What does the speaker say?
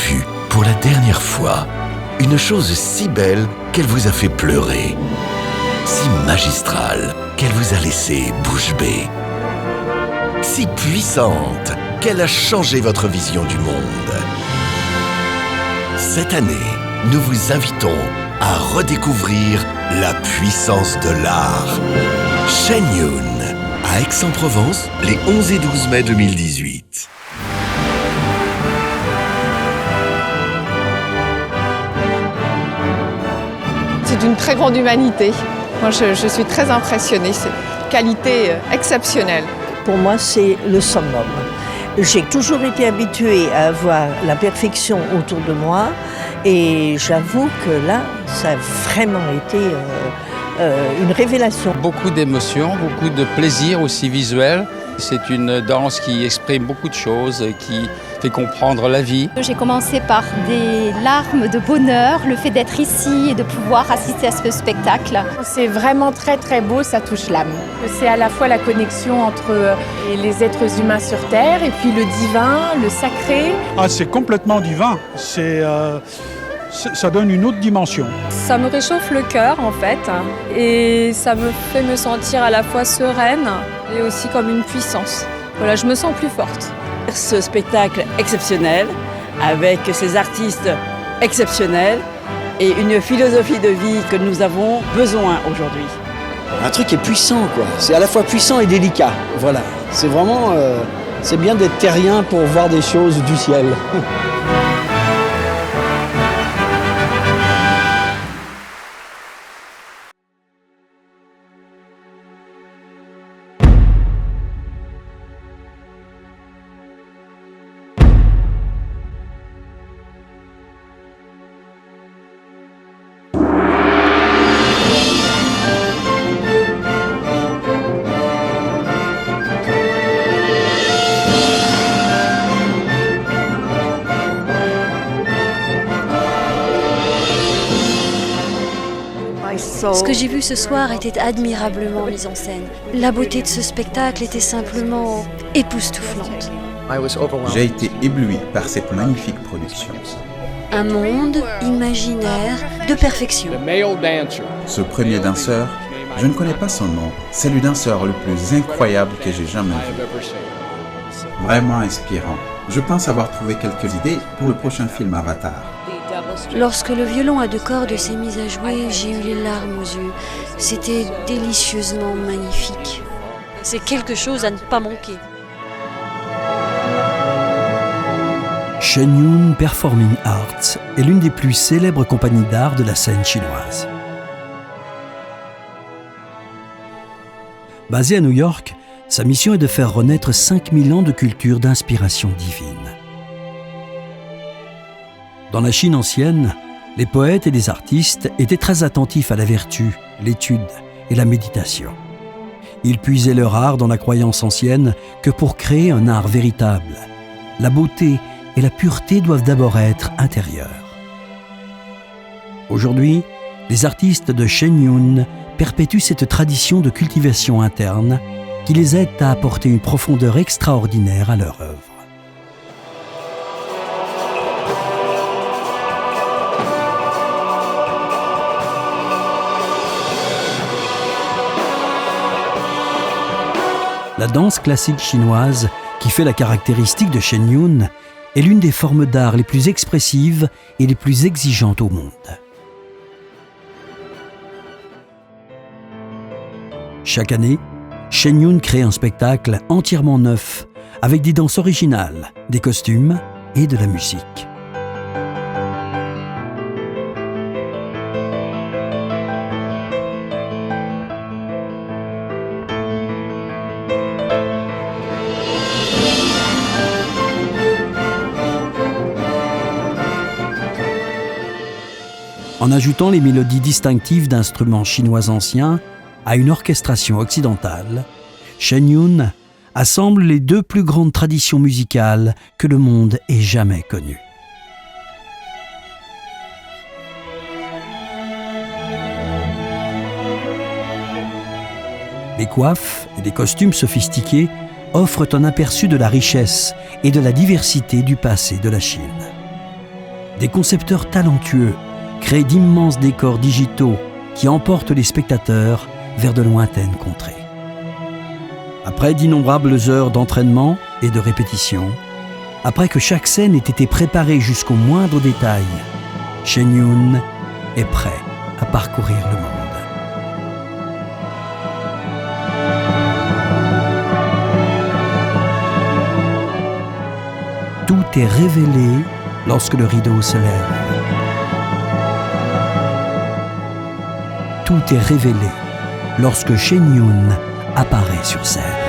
vu, pour la dernière fois, une chose si belle qu'elle vous a fait pleurer, si magistrale qu'elle vous a laissé bouche bée, si puissante qu'elle a changé votre vision du monde. Cette année, nous vous invitons à redécouvrir la puissance de l'art. Shen Yun, à Aix-en-Provence, les 11 et 12 mai 2018. C'est d'une très grande humanité. Moi, je suis très impressionnée. C'est une qualité exceptionnelle. Pour moi, c'est le summum. J'ai toujours été habituée à avoir la perfection autour de moi et j'avoue que là, ça a vraiment été une révélation. Beaucoup d'émotions, beaucoup de plaisir aussi visuel. C'est une danse qui exprime beaucoup de choses, qui fait comprendre la vie. J'ai commencé par des larmes de bonheur, le fait d'être ici et de pouvoir assister à ce spectacle. C'est vraiment très très beau, ça touche l'âme. C'est à la fois la connexion entre les êtres humains sur Terre et puis le divin, le sacré. Ah, c'est complètement divin, ça donne une autre dimension. Ça me réchauffe le cœur en fait et ça me fait me sentir à la fois sereine et aussi comme une puissance. Voilà, je me sens plus forte. Ce spectacle exceptionnel avec ces artistes exceptionnels et une philosophie de vie que nous avons besoin aujourd'hui. Un truc qui est puissant quoi, c'est à la fois puissant et délicat, voilà. C'est vraiment, c'est bien d'être terrien pour voir des choses du ciel. Ce que j'ai vu ce soir était admirablement mis en scène. La beauté de ce spectacle était simplement époustouflante. J'ai été ébloui par cette magnifique production. Un monde imaginaire de perfection. Ce premier danseur, je ne connais pas son nom, c'est le danseur le plus incroyable que j'ai jamais vu. Vraiment inspirant. Je pense avoir trouvé quelques idées pour le prochain film Avatar. Lorsque le violon à deux cordes s'est mis à jouer, j'ai eu les larmes aux yeux. C'était délicieusement magnifique. C'est quelque chose à ne pas manquer. Shen Yun Performing Arts est l'une des plus célèbres compagnies d'art de la scène chinoise. Basée à New York, sa mission est de faire renaître 5000 ans de culture d'inspiration divine. Dans la Chine ancienne, les poètes et les artistes étaient très attentifs à la vertu, l'étude et la méditation. Ils puisaient leur art dans la croyance ancienne que pour créer un art véritable, la beauté et la pureté doivent d'abord être intérieures. Aujourd'hui, les artistes de Shen Yun perpétuent cette tradition de cultivation interne qui les aide à apporter une profondeur extraordinaire à leur œuvre. La danse classique chinoise, qui fait la caractéristique de Shen Yun, est l'une des formes d'art les plus expressives et les plus exigeantes au monde. Chaque année, Shen Yun crée un spectacle entièrement neuf, avec des danses originales, des costumes et de la musique. En ajoutant les mélodies distinctives d'instruments chinois anciens à une orchestration occidentale, Shen Yun assemble les deux plus grandes traditions musicales que le monde ait jamais connues. Les coiffes et les costumes sophistiqués offrent un aperçu de la richesse et de la diversité du passé de la Chine. Des concepteurs talentueux créent d'immenses décors digitaux qui emportent les spectateurs vers de lointaines contrées. Après d'innombrables heures d'entraînement et de répétition, après que chaque scène ait été préparée jusqu'au moindre détail, Shen Yun est prêt à parcourir le monde. Tout est révélé lorsque le rideau se lève. Tout est révélé lorsque Shen Yun apparaît sur scène.